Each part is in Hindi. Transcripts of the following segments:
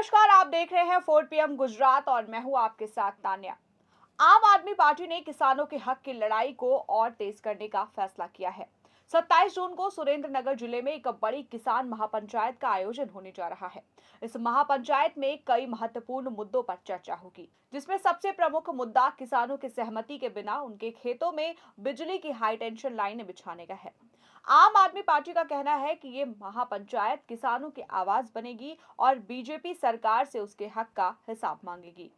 नमस्कार, आप देख रहे हैं 4 पीएम गुजरात और मैं हूं आपके साथ तान्या। आम आदमी पार्टी ने किसानों के हक की लड़ाई को और तेज करने का फैसला किया है। 27 जून को सुरेंद्रनगर जिले में एक बड़ी किसान महापंचायत का आयोजन होने जा रहा है। इस महापंचायत में कई महत्वपूर्ण मुद्दों पर चर्चा होगी, जिसमें सबसे प्रमुख मुद्दा किसानों की सहमति के बिना उनके खेतों में बिजली की हाई टेंशन लाइनें बिछाने का है। आम आदमी पार्टी का कहना है कि ये महापंचायत किसानों की आवाज बनेगी और बीजेपी सरकार से उसके हक का हिसाब मांगेगी।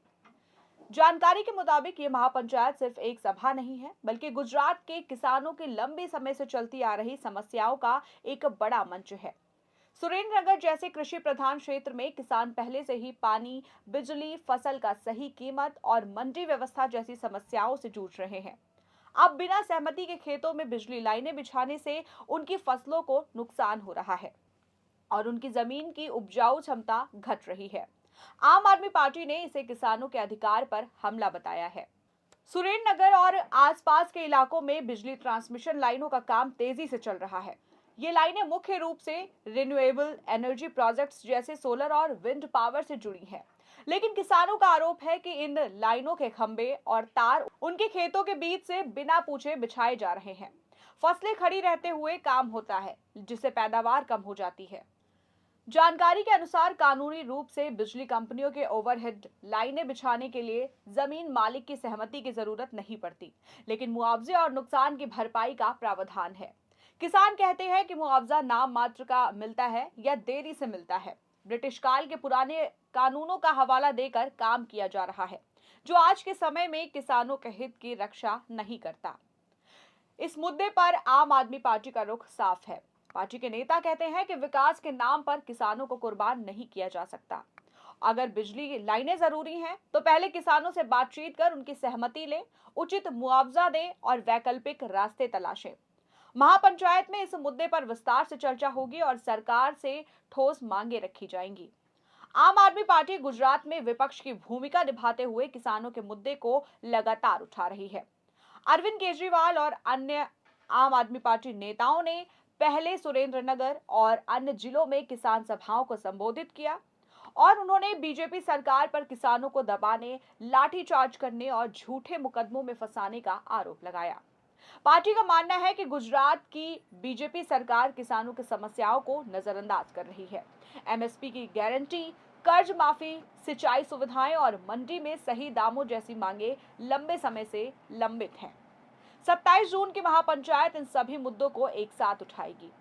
जानकारी के मुताबिक ये महापंचायत सिर्फ एक सभा नहीं है, बल्कि गुजरात के किसानों की लंबे समय से चलती आ रही समस्याओं का एक बड़ा मंच है। सुरेंद्रनगर जैसे कृषि प्रधान क्षेत्र में किसान पहले से ही पानी, बिजली, फसल का सही कीमत और मंडी व्यवस्था जैसी समस्याओं से जूझ रहे हैं। अब बिना सहमति के खेतों में बिजली लाइनें बिछाने से उनकी फसलों को नुकसान हो रहा है और उनकी जमीन की उपजाऊ क्षमता घट रही है। आम आदमी पार्टी ने इसे किसानों के अधिकार पर हमला बताया है। सुरेंद्रनगर और आसपास के इलाकों में बिजली ट्रांसमिशन लाइनों का काम तेजी से चल रहा है। ये लाइनें मुख्य रूप से रिन्यूएबल एनर्जी प्रोजेक्ट्स जैसे सोलर और विंड पावर से जुड़ी हैं। लेकिन किसानों का आरोप है कि इन लाइनों के खंभे और तार उनके खेतों के बीच से बिना पूछे बिछाए जा रहे हैं। फसलें खड़ी रहते हुए काम होता है, जिससे पैदावार कम हो जाती है। जानकारी के अनुसार कानूनी रूप से बिजली कंपनियों के ओवरहेड लाइनें बिछाने के लिए जमीन मालिक की सहमति की जरूरत नहीं पड़ती, लेकिन मुआवजे और नुकसान की भरपाई का प्रावधान है। किसान कहते हैं कि मुआवजा नाम मात्र का मिलता है या देरी से मिलता है। ब्रिटिश काल के पुराने कानूनों का हवाला देकर काम किया जा रहा है, जो आज के समय में किसानों के हित की रक्षा नहीं करता। इस मुद्दे पर आम आदमी पार्टी का रुख साफ है। पार्टी के नेता कहते हैं कि विकास के नाम पर किसानों को कुर्बान नहीं किया जा सकता। अगर बिजली लाइनें जरूरी हैं, तो पहले किसानों से बातचीत कर उनकी सहमति लें, उचित मुआवजा दें और वैकल्पिक रास्ते तलाशें। महापंचायत में इस मुद्दे पर विस्तार से चर्चा होगी और सरकार से ठोस मांगे रखी जाएंगी। आम आदमी पार्टी गुजरात में विपक्ष की भूमिका निभाते हुए किसानों के मुद्दे को लगातार उठा रही है। अरविंद केजरीवाल और अन्य आम आदमी पार्टी नेताओं ने पहले सुरेंद्रनगर और अन्य जिलों में किसान सभाओं को संबोधित किया और उन्होंने बीजेपी सरकार पर किसानों को दबाने, लाठीचार्ज करने और झूठे मुकदमों में फंसाने का आरोप लगाया। पार्टी का मानना है कि गुजरात की बीजेपी सरकार किसानों की समस्याओं को नजरअंदाज कर रही है। एमएसपी की गारंटी, कर्ज माफी, सिंचाई सुविधाएं और मंडी में सही दामों जैसी मांगे लंबे समय से लंबित हैं। 27 जून की महापंचायत इन सभी मुद्दों को एक साथ उठाएगी।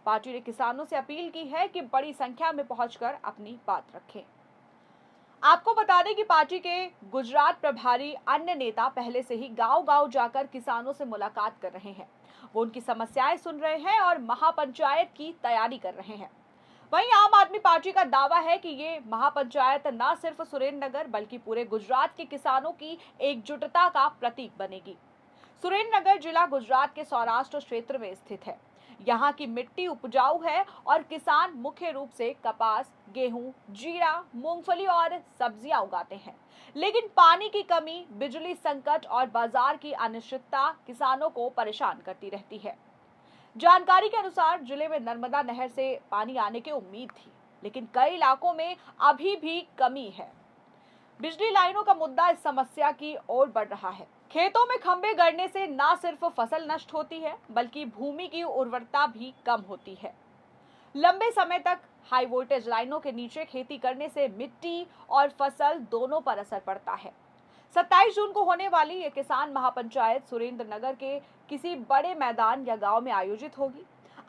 पार्टी ने किसानों से अपील की है कि बड़ी संख्या में पहुंचकर अपनी बात रखें। आपको बता दें कि पार्टी के गुजरात प्रभारी अन्य नेता पहले से ही गांव-गांव जाकर किसानों से मुलाकात कर रहे हैं। वो उनकी समस्याएं सुन रहे हैं और महापंचायत की तैयारी कर रहे हैं। वहीं आम आदमी पार्टी का दावा है कि ये महापंचायत न सिर्फ सुरेंद्रनगर बल्कि पूरे गुजरात के किसानों की एकजुटता का प्रतीक बनेगी। सुरेंद्रनगर जिला गुजरात के सौराष्ट्र क्षेत्र में स्थित है। यहाँ की मिट्टी उपजाऊ है और किसान मुख्य रूप से कपास, गेहूं, जीरा, मूंगफली और सब्जियां उगाते हैं। लेकिन पानी की कमी, बिजली संकट और बाजार की अनिश्चितता किसानों को परेशान करती रहती है। जानकारी के अनुसार जिले में नर्मदा नहर से पानी आने की उम्मीद थी, लेकिन कई इलाकों में अभी भी कमी है। बिजली लाइनों का मुद्दा इस समस्या की ओर बढ़ रहा है। खेतों में खंभे गड़ने से न सिर्फ फसल नष्ट होती है, बल्कि भूमि की उर्वरता भी कम होती है। लंबे समय तक हाई वोल्टेज लाइनों के नीचे खेती करने से मिट्टी और फसल दोनों पर असर पड़ता है। 27 जून को होने वाली ये किसान महापंचायत सुरेंद्रनगर के किसी बड़े मैदान या गांव में आयोजित होगी।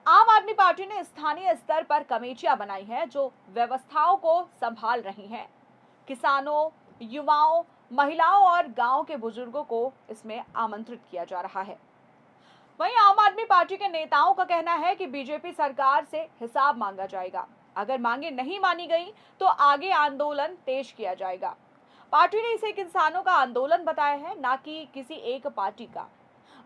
आम आदमी पार्टी ने स्थानीय स्तर पर कमेटियां बनाई हैं, जो व्यवस्थाओं को संभाल रही हैं। किसानों, युवाओं, महिलाओं और गांव के बुजुर्गों को इसमें आमंत्रित किया जा रहा है। वहीं आम आदमी पार्टी के नेताओं का कहना है कि बीजेपी सरकार से हिसाब मांगा जाएगा। अगर मांगे नहीं मानी गई तो आगे आंदोलन तेज किया जाएगा। पार्टी ने इसे किसानों का आंदोलन बताया है, ना कि किसी एक पार्टी का।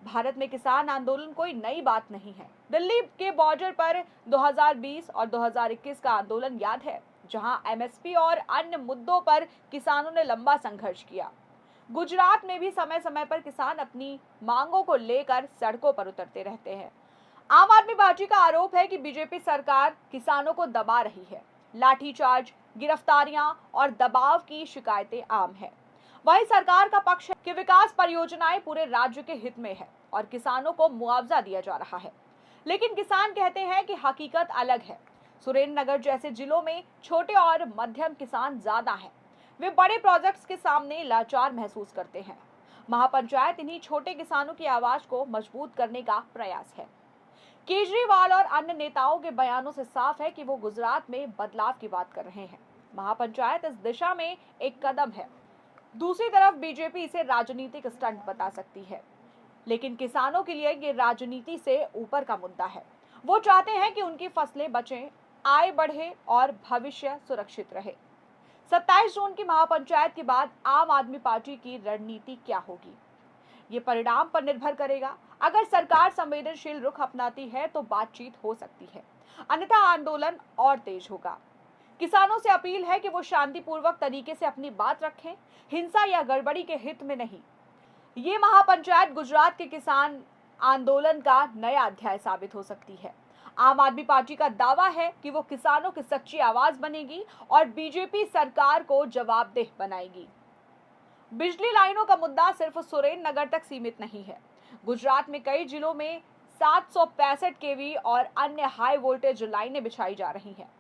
भारत में किसान आंदोलन कोई नई बात नहीं है। दिल्ली के बॉर्डर पर 2020 और 2021 का आंदोलन याद है, जहां एमएसपी और अन्य मुद्दों पर किसानों ने लंबा संघर्ष किया। गुजरात में भी समय समय पर किसान अपनी मांगों को लेकर सड़कों पर उतरते रहते हैं। आम आदमी पार्टी का आरोप है कि बीजेपी सरकार किसानों को दबा रही है। लाठीचार्ज, गिरफ्तारियां और दबाव की शिकायतें आम है। वहीं सरकार का पक्ष है कि विकास परियोजनाएं पूरे राज्य के हित में है और किसानों को मुआवजा दिया जा रहा है। लेकिन किसान कहते हैं कि हकीकत अलग है। सुरेंद्रनगर जैसे जिलों में छोटे और मध्यम किसान ज्यादा हैं। वे बड़े प्रोजेक्ट्स के सामने लाचार महसूस करते हैं। महापंचायत इन्हीं छोटे किसानों की आवाज को मजबूत करने का प्रयास है। केजरीवाल और अन्य नेताओं के बयानों से साफ है कि वो गुजरात में बदलाव की बात कर रहे हैं। महापंचायत इस दिशा में एक कदम है। दूसरी तरफ बीजेपी इसे राजनीतिक स्टंट बता सकती है, लेकिन किसानों के लिए ये राजनीति से ऊपर का मुद्दा है। वो चाहते हैं कि उनकी फसलें बचें, आय बढ़े और भविष्य सुरक्षित रहे। 27 जून की महापंचायत के बाद आम आदमी पार्टी की रणनीति क्या होगी, ये परिणाम पर निर्भर करेगा। अगर सरकार संवेदनशील रुख अपनाती है तो बातचीत हो सकती है, अन्यथा आंदोलन और तेज होगा। किसानों से अपील है कि वो शांतिपूर्वक तरीके से अपनी बात रखें, हिंसा या गड़बड़ी के हित में नहीं। ये महापंचायत गुजरात के किसान आंदोलन का नया अध्याय साबित हो सकती है। आम आदमी पार्टी का दावा है कि वो किसानों की सच्ची आवाज बनेगी और बीजेपी सरकार को जवाबदेह बनाएगी। बिजली लाइनों का मुद्दा सिर्फ सुरेंद्रनगर तक सीमित नहीं है। गुजरात में कई जिलों में 765 केवी और अन्य हाई वोल्टेज लाइनें बिछाई जा रही हैं।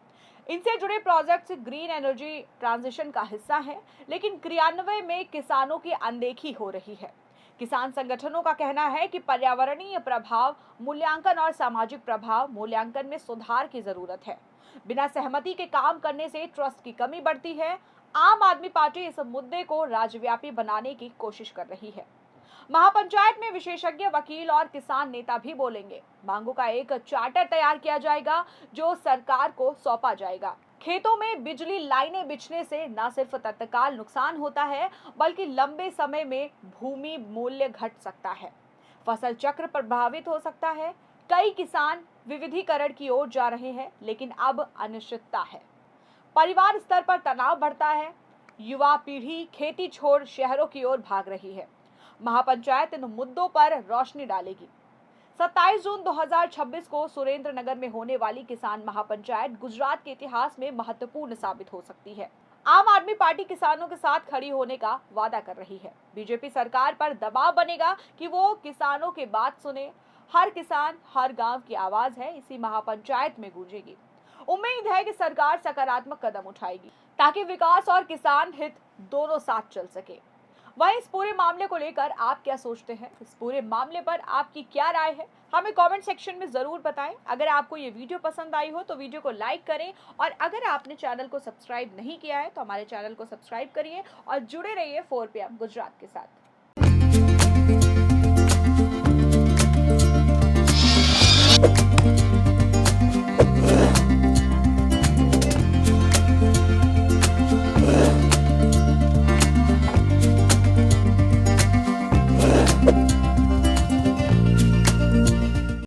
इनसे जुड़े प्रोजेक्ट्स ग्रीन एनर्जी ट्रांजिशन का हिस्सा है, लेकिन क्रियान्वयन में किसानों की अनदेखी हो रही है। किसान संगठनों का कहना है कि पर्यावरणीय प्रभाव मूल्यांकन और सामाजिक प्रभाव मूल्यांकन में सुधार की जरूरत है। बिना सहमति के काम करने से ट्रस्ट की कमी बढ़ती है। आम आदमी पार्टी इस मुद्दे को राज्यव्यापी बनाने की कोशिश कर रही है। महापंचायत में विशेषज्ञ, वकील और किसान नेता भी बोलेंगे। मांगों का एक चार्टर तैयार किया जाएगा जो सरकार को सौंपा जाएगा। खेतों में बिजली लाइनें बिछने से न सिर्फ तत्काल नुकसान होता है, बल्कि लंबे समय में भूमि मूल्य घट सकता है, फसल चक्र प्रभावित हो सकता है। कई किसान विविधीकरण की ओर जा रहे हैं, लेकिन अब अनिश्चितता है। परिवार स्तर पर तनाव बढ़ता है। युवा पीढ़ी खेती छोड़ शहरों की ओर भाग रही है। महापंचायत इन मुद्दों पर रोशनी डालेगी। 27 जून 2026 को सुरेंद्रनगर में होने वाली किसान महापंचायत गुजरात के इतिहास में महत्वपूर्ण साबित हो सकती है। आम आदमी पार्टी किसानों के साथ खड़ी होने का वादा कर रही है। बीजेपी सरकार पर दबाव बनेगा कि वो किसानों की बात सुने। हर किसान, हर गांव की आवाज है इसी महापंचायत में गूंजेगी। उम्मीद है कि सरकार सकारात्मक कदम उठाएगी ताकि विकास और किसान हित दोनों साथ चल सके। वहीं इस पूरे मामले को लेकर आप क्या सोचते हैं? इस पूरे मामले पर आपकी क्या राय है? हमें कमेंट सेक्शन में जरूर बताएं। अगर आपको ये वीडियो पसंद आई हो तो वीडियो को लाइक करें, और अगर आपने चैनल को सब्सक्राइब नहीं किया है तो हमारे चैनल को सब्सक्राइब करिए और जुड़े रहिए 4PM गुजरात के साथ।